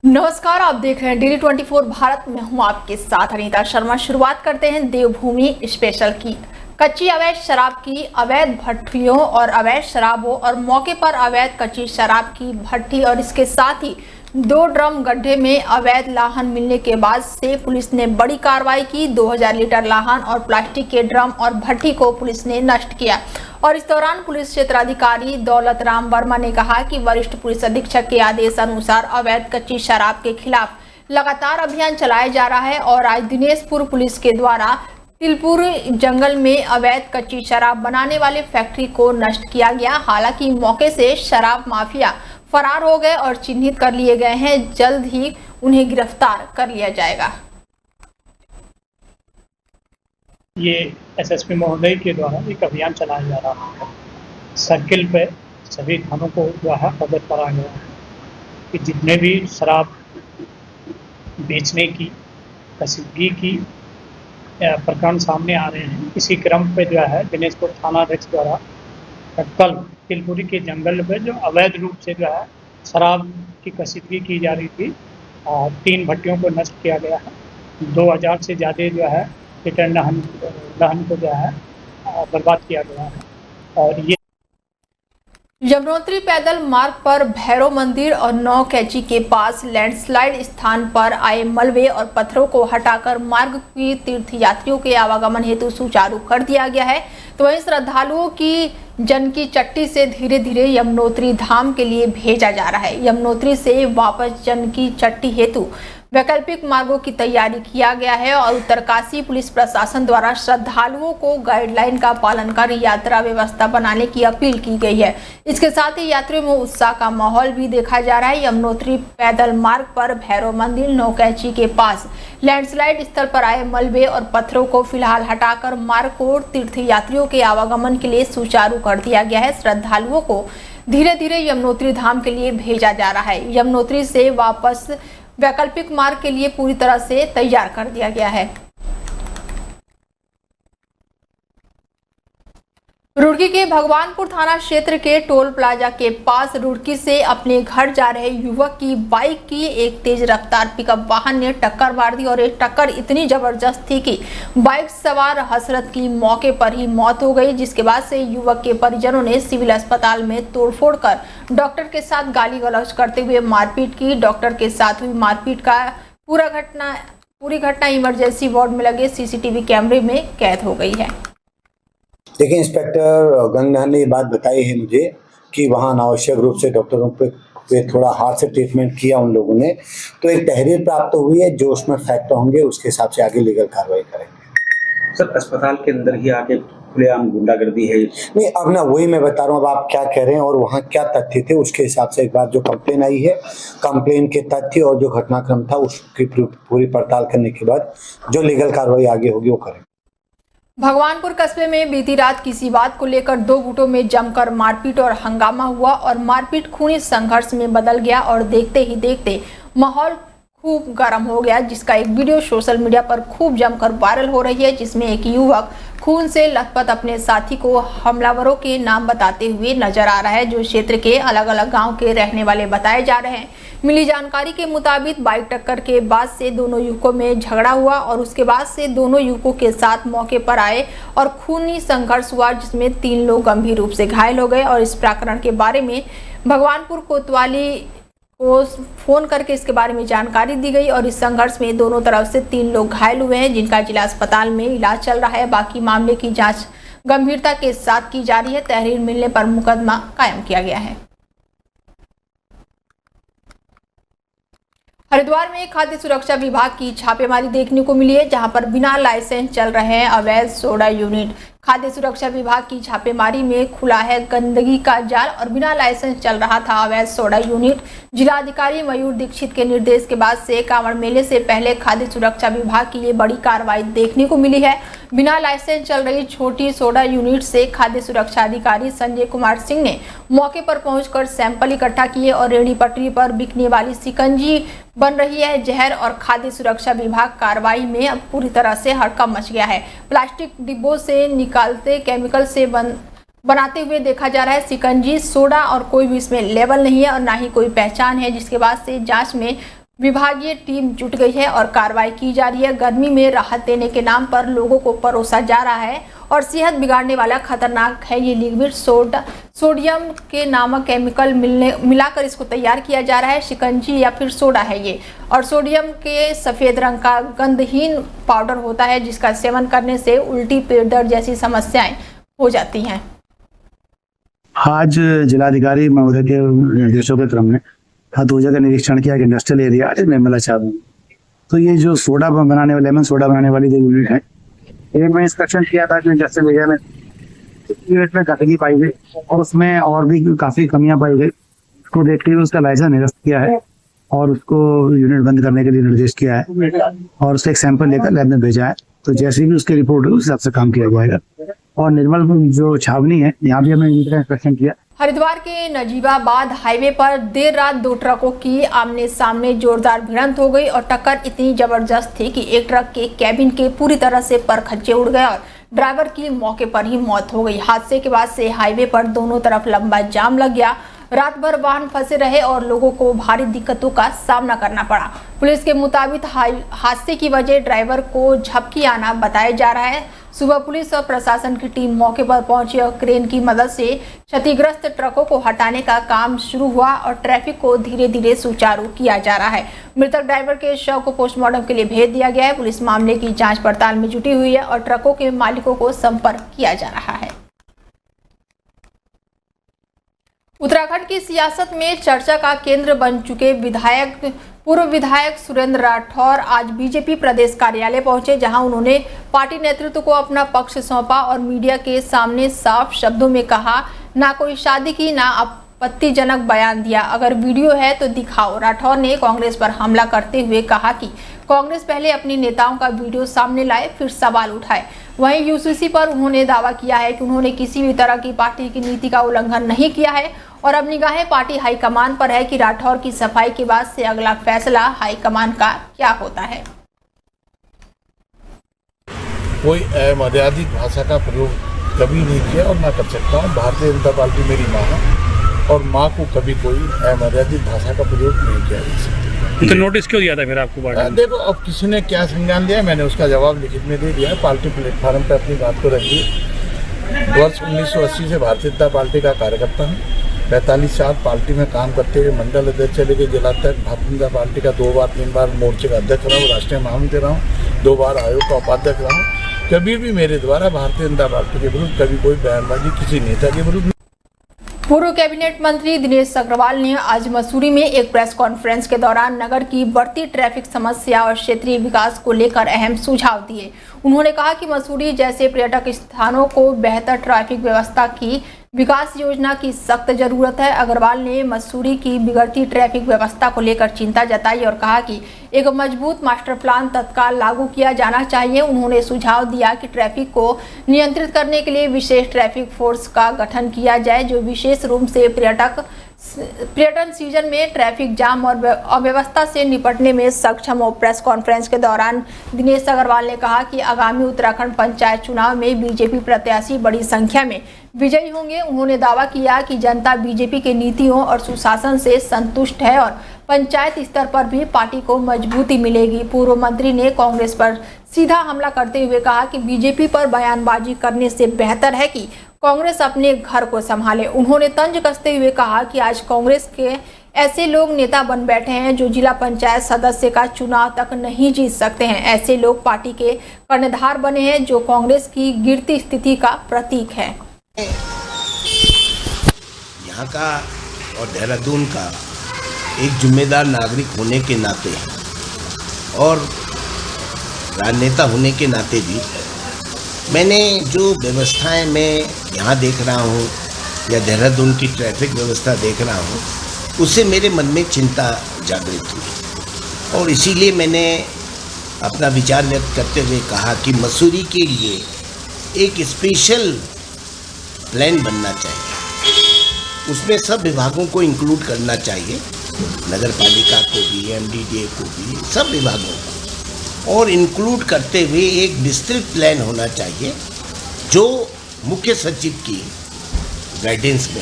नमस्कार, आप देख रहे हैं डेली 24 भारत में हूं आपके साथ अनीता शर्मा। शुरुआत करते हैं देवभूमि स्पेशल की। कच्ची अवैध शराब की अवैध भट्टियों और अवैध शराबों और मौके पर अवैध कच्ची शराब की भट्टी और इसके साथ ही 2 ड्रम गड्ढे में अवैध लाहन मिलने के बाद से पुलिस ने बड़ी कार्रवाई की। 2000 लीटर लाहन और प्लास्टिक के ड्रम और भट्टी को पुलिस ने नष्ट किया। और इस दौरान पुलिस क्षेत्राधिकारी दौलत राम वर्मा ने कहा कि वरिष्ठ पुलिस अधीक्षक के आदेश अनुसार अवैध कच्ची शराब के खिलाफ लगातार अभियान चलाया जा रहा है। और आज दिनेशपुर पुलिस के द्वारा तिलपुर जंगल में अवैध कच्ची शराब बनाने वाले फैक्ट्री को नष्ट किया गया। हालांकि मौके से शराब माफिया फरार हो गए और चिन्हित कर लिए गए हैं। जल्द ही उन्हें गिरफ्तार कर लिया जाएगा। ये एसएसपी महोदय के द्वारा एक अभियान चलाया जा रहा है। सर्किल पे सभी थानों को जो है अवगत कराया गया है कि जितने भी शराब बेचने की कसीदगी की प्रकरण सामने आ रहे हैं, इसी क्रम पे जो है दिनेशपुर थाना अध्यक्ष द्वारा कल तिलपुरी के जंगल पे जो अवैध रूप से जो है शराब की कसीदगी की जा रही थी, 3 भट्टियों को नष्ट किया गया है। 2000 से ज़्यादा जो है लीटर दहन को जो है बर्बाद किया गया है। और ये यमुनोत्री पैदल मार्ग पर भैरव मंदिर और नौ कैची के पास लैंडस्लाइड स्थान पर आए मलबे और पत्थरों को हटाकर मार्ग की तीर्थ यात्रियों के आवागमन हेतु सुचारू कर दिया गया है। तो वहीं श्रद्धालुओं की जन की चट्टी से धीरे धीरे यमुनोत्री धाम के लिए भेजा जा रहा है। यमुनोत्री से वापस जन की चट्टी हेतु वैकल्पिक मार्गों की तैयारी किया गया है। और उत्तरकाशी पुलिस प्रशासन द्वारा श्रद्धालुओं को गाइडलाइन का पालन कर यात्रा व्यवस्था बनाने की अपील की गई है। इसके साथ ही यात्रियों में उत्साह का माहौल भी देखा जा रहा है। यमुनोत्री पैदल मार्ग पर भैरव मंदिर नौकैची के पास लैंडस्लाइड स्थल पर आए मलबे और पत्थरों को फिलहाल हटाकर मार्ग को तीर्थ यात्रियों के आवागमन के लिए सुचारू कर दिया गया है। श्रद्धालुओं को धीरे धीरे यमुनोत्री धाम के लिए भेजा जा रहा है। यमुनोत्री से वापस वैकल्पिक मार्ग के लिए पूरी तरह से तैयार कर दिया गया है। रुड़की के भगवानपुर थाना क्षेत्र के टोल प्लाजा के पास रुड़की से अपने घर जा रहे युवक की बाइक की एक तेज रफ्तार पिकअप वाहन ने टक्कर मार दी। और एक टक्कर इतनी जबरदस्त थी कि बाइक सवार हसरत की मौके पर ही मौत हो गई, जिसके बाद से युवक के परिजनों ने सिविल अस्पताल में तोड़फोड़ कर डॉक्टर के साथ गाली गलौज करते हुए मारपीट की। डॉक्टर के साथ हुई मारपीट का पूरी घटना इमरजेंसी वार्ड में लगे सीसीटीवी कैमरे में कैद हो गई है। देखिए, इंस्पेक्टर गंगनाथ ने ये बात बताई है मुझे कि वहाँ अनावश्यक रूप से डॉक्टरों पे थोड़ा हार्ड से ट्रीटमेंट किया उन लोगों ने, तो एक तहरीर प्राप्त हुई है। जो उसमें फैक्ट होंगे उसके हिसाब से आगे लीगल कार्रवाई करेंगे। सर, अस्पताल के अंदर ही आके खुलेआम गुंडागर्दी है? नहीं, अब ना वही मैं बता रहा हूँ। अब आप क्या कह रहे हैं और वहाँ क्या तथ्य थे, उसके हिसाब से एक बार जो कंप्लेन आई है, कंप्लेन के तथ्य और जो घटनाक्रम था उसकी पूरी पड़ताल करने के बाद जो लीगल कार्रवाई आगे होगी वो करेंगे। भगवानपुर कस्बे में बीती रात किसी बात को लेकर 2 गुटों में जमकर मारपीट और हंगामा हुआ और मारपीट खूनी संघर्ष में बदल गया। और देखते ही देखते माहौल खूब गर्म हो गया, जिसका एक वीडियो सोशल मीडिया पर खूब जमकर वायरल हो रही है, जिसमें एक युवक खून से लथपथ अपने साथी को हमलावरों के नाम बताते हुए नजर आ रहा है, जो क्षेत्र के अलग अलग गांव के रहने वाले बताए जा रहे हैं। मिली जानकारी के मुताबिक बाइक टक्कर के बाद से दोनों युवकों में झगड़ा हुआ और उसके बाद से दोनों युवकों के साथ मौके पर आए और खूनी संघर्ष हुआ, जिसमें 3 लोग गंभीर रूप से घायल हो गए। और इस प्रकरण के बारे में भगवानपुर कोतवाली को फोन करके इसके बारे में जानकारी दी गई और इस संघर्ष में दोनों तरफ से 3 लोग घायल हुए हैं, जिनका जिला अस्पताल में इलाज चल रहा है। बाकी मामले की जांच गंभीरता के साथ की जा रही है। तहरीर मिलने पर मुकदमा कायम किया गया है। हरिद्वार में खाद्य सुरक्षा विभाग की छापेमारी देखने को मिली है, जहां पर बिना लाइसेंस चल रहे हैं अवैध सोडा यूनिट। खाद्य सुरक्षा विभाग की छापेमारी में खुला है गंदगी का जाल और बिना लाइसेंस चल रहा था अवैध सोडा यूनिट। जिलाधिकारी मयूर दीक्षित के निर्देश के बाद से कांवड़ मेले से पहले खाद्य सुरक्षा विभाग की ये बड़ी कार्रवाई देखने को मिली है। बिना लाइसेंस चल रही छोटी सोडा यूनिट से खाद्य सुरक्षा अधिकारी संजय कुमार सिंह ने मौके पर पहुंचकर सैंपल इकट्ठा किए और रेहड़ी पटरी पर बिकने वाली शिकंजी बन रही है जहर और खाद्य सुरक्षा विभाग कार्रवाई में अब पूरी तरह से हड़कंप मच गया है। प्लास्टिक डिब्बों से निकालते केमिकल से बनाते हुए देखा जा रहा है शिकंजी सोडा और कोई भी इसमें लेबल नहीं है और ना ही कोई पहचान है, जिसके बाद से जांच में विभागीय टीम जुट गई है और कार्रवाई की जा रही है। गर्मी में राहत देने के नाम पर लोगों को परोसा जा रहा है और सेहत बिगाड़ने वाला खतरनाक है ये लिक्विड सोडियम के नामक केमिकल मिलाकर इसको तैयार किया जा रहा है। शिकंजी या फिर सोडा है ये, और सोडियम के सफेद रंग का गंधहीन पाउडर होता है जिसका सेवन करने से उल्टी, पेट दर्द जैसी समस्याएं हो जाती हैं। आज जिलाधिकारी महोदय के निर्देशों के क्रम में हाथोजा का निरीक्षण किया इंडस्ट्रियल एरिया निर्मला चावल। तो ये जो सोडा बनाने वाले, लेमन सोडा बनाने वाली जो यूनिट है, ये मैं इंस्पेक्शन किया था कि इंडस्ट्रियल एरिया में यूनिट में गंदगी पाई गई और उसमें और भी काफी कमियां पाई गई। उसको देखते हुए उसका लाइसेंस निरस्त किया है और उसको यूनिट बंद करने के लिए निर्देश किया है और उसका एक सैंपल लेकर लैब में भेजा है। तो जैसे भी उसकी रिपोर्ट हुई उस हिसाब से काम किया जाएगा। और निर्मल जो छावनी है, यहाँ भी हमने इंस्पेक्शन किया। हरिद्वार के नजीबाबाद हाईवे पर देर रात दो ट्रकों की आमने सामने जोरदार भिड़ंत हो गई और टक्कर इतनी जबरदस्त थी कि एक ट्रक के कैबिन के पूरी तरह से परखच्चे उड़ गए और ड्राइवर की मौके पर ही मौत हो गई। हादसे के बाद से हाईवे पर दोनों तरफ लंबा जाम लग गया। रात भर वाहन फंसे रहे और लोगों को भारी दिक्कतों का सामना करना पड़ा। पुलिस के मुताबिक हादसे की वजह ड्राइवर को झपकी आना बताया जा रहा है। सुबह पुलिस और प्रशासन की टीम मौके पर पहुंची और क्रेन की मदद से क्षतिग्रस्त ट्रकों को हटाने का काम शुरू हुआ और ट्रैफिक को धीरे धीरे सुचारू किया जा रहा है। मृतक ड्राइवर के शव को पोस्टमार्टम के लिए भेज दिया गया है। पुलिस मामले की जांच पड़ताल में जुटी हुई है और ट्रकों के मालिकों को संपर्क किया जा रहा है। उत्तराखंड की सियासत में चर्चा का केंद्र बन चुके पूर्व विधायक सुरेंद्र राठौर आज बीजेपी प्रदेश कार्यालय पहुंचे, जहां उन्होंने पार्टी नेतृत्व को अपना पक्ष सौंपा और मीडिया के सामने साफ शब्दों में कहा, ना कोई शादी की ना आपत्तिजनक बयान दिया, अगर वीडियो है तो दिखाओ। राठौर ने कांग्रेस पर हमला करते हुए कहा कि कांग्रेस पहले अपने नेताओं का वीडियो सामने लाए फिर सवाल उठाए। वहीं यूसीसी पर उन्होंने दावा किया है कि उन्होंने किसी भी तरह की पार्टी की नीति का उल्लंघन नहीं किया है और अब निगाहें पार्टी हाईकमान पर है कि राठौर की सफाई के बाद से अगला फैसला हाईकमान का क्या होता है। कोई अमर्यादित भाषा का प्रयोग कभी नहीं किया और ना कर सकता हूँ। भारतीय जनता पार्टी मेरी माँ है और माँ को कभी कोई अमर्यादित भाषा का प्रयोग नहीं किया जा सकता। तो नोटिस क्यों दिया था फिर आपको पार्टी? देखो, अब किसी ने क्या संज्ञान लिया, मैंने उसका जवाब लिखित में दे दिया। पार्टी प्लेटफार्म पर अपनी बात को रख दी। वर्ष 1980 से भारतीय जनता पार्टी का कार्यकर्ता हूँ। 45 साल पार्टी में काम करते हुए मंडल अध्यक्ष से लेकर जिलाध्यक्ष, भारतीय जनता पार्टी का 2 बार 3 बार मोर्चे का अध्यक्ष रहा हूँ, राष्ट्रीय महामंत्री रहा हूँ, 2 बार आयोग का उपाध्यक्ष रहा हूँ। कभी भी मेरे द्वारा भारतीय जनता पार्टी के विरुद्ध कभी कोई बयानबाजी किसी नेता के विरुद्ध। पूर्व कैबिनेट मंत्री दिनेश अग्रवाल ने आज मसूरी में एक प्रेस कॉन्फ्रेंस के दौरान नगर की बढ़ती ट्रैफिक समस्या और क्षेत्रीय विकास को लेकर अहम सुझाव दिए। उन्होंने कहा कि मसूरी जैसे पर्यटक स्थानों को बेहतर ट्रैफिक व्यवस्था की विकास योजना की सख्त जरूरत है। अग्रवाल ने मसूरी की बिगड़ती ट्रैफिक व्यवस्था को लेकर चिंता जताई और कहा कि एक मजबूत मास्टर प्लान तत्काल लागू किया जाना चाहिए। उन्होंने सुझाव दिया कि ट्रैफिक को नियंत्रित करने के लिए विशेष ट्रैफिक फोर्स का गठन किया जाए, जो विशेष रूप से पर्यटन सीजन में ट्रैफिक जाम और अव्यवस्था से निपटने में सक्षम हो। प्रेस कॉन्फ्रेंस के दौरान दिनेश अग्रवाल ने कहा कि आगामी उत्तराखंड पंचायत चुनाव में बीजेपी प्रत्याशी बड़ी संख्या में विजयी होंगे। उन्होंने दावा किया कि जनता बीजेपी के नीतियों और सुशासन से संतुष्ट है और पंचायत स्तर पर भी पार्टी को मजबूती मिलेगी। पूर्व मंत्री ने कांग्रेस पर सीधा हमला करते हुए कहा कि बीजेपी पर बयानबाजी करने से बेहतर है कि कांग्रेस अपने घर को संभाले। उन्होंने तंज कसते हुए कहा कि आज कांग्रेस के ऐसे लोग नेता बन बैठे हैं जो जिला पंचायत सदस्य का चुनाव तक नहीं जीत सकते हैं। ऐसे लोग पार्टी के कर्णधार बने हैं जो कांग्रेस की गिरती स्थिति का प्रतीक है। यहाँ का और देहरादून का एक जिम्मेदार नागरिक होने के नाते और राजनेता होने के नाते भी मैंने जो व्यवस्थाएं मैं यहाँ देख रहा हूँ या देहरादून की ट्रैफिक व्यवस्था देख रहा हूँ, उससे मेरे मन में चिंता जागृत हुई और इसीलिए मैंने अपना विचार व्यक्त करते हुए कहा कि मसूरी के लिए एक स्पेशल प्लान बनना चाहिए। उसमें सब विभागों को इंक्लूड करना चाहिए, नगर पालिका को भी, एमडीडीए को भी, सब विभागों को, और इंक्लूड करते हुए एक विस्तृत प्लान होना चाहिए जो मुख्य सचिव की गाइडेंस में